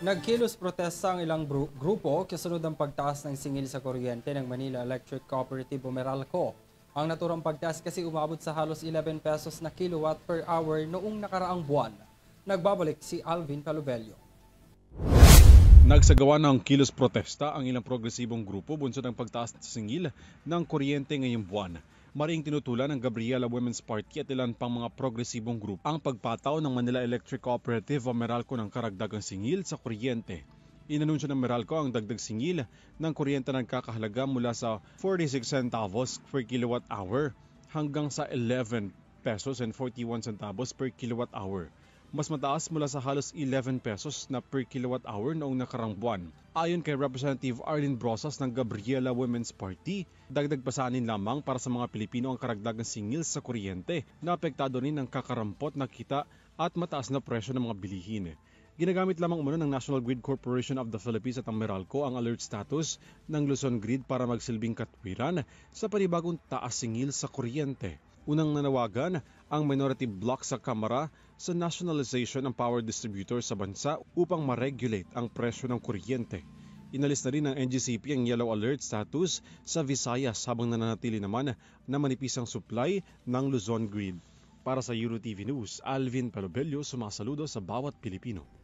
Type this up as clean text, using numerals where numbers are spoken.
Nagkilos protesta ang ilang grupo kasunod ng pagtaas ng singil sa kuryente ng Manila Electric Cooperative o Meralco. Ang naturang pagtaas kasi umabot sa halos 11 pesos na kilowatt per hour noong nakaraang buwan. Nagbabalik si Alvin Palubello. Nagsagawa ng kilos protesta ang ilang progresibong grupo bunsod ng pagtaas ng singil ng kuryente ngayong buwan. Maring tinutulan ng Gabriela Women's Party at ilan pang mga progresibong grupo ang pagpataw ng Manila Electric Cooperative o Meralco ng karagdagang singil sa kuryente. Inanunsyo ng Meralco ang dagdag singil ng kuryente ng kakahalaga mula sa 46 centavos per kilowatt hour hanggang sa 11 pesos and 41 centavos per kilowatt hour. Mas mataas mula sa halos 11 pesos na per kilowatt hour noong nakarang buwan. Ayon kay Representative Arlene Brosas ng Gabriela Women's Party, dagdag pasanin lamang para sa mga Pilipino ang karagdagang singil sa kuryente na apektado rin ng kakarampot na kita at mataas na presyo ng mga bilihin. Ginagamit lamang umano ng National Grid Corporation of the Philippines at ang Meralco ang alert status ng Luzon Grid para magsilbing katwiran sa panibagong taas singil sa kuryente. Unang nanawagan ang minority bloc sa Kamara sa nationalization ng power distributor sa bansa upang ma-regulate ang presyo ng kuryente. Inalis na rin ng NGCP ang yellow alert status sa Visayas habang nananatili naman na manipis ang supply ng Luzon Grid. Para sa EuroTV News, Alvin Palubello sumasaludo sa bawat Pilipino.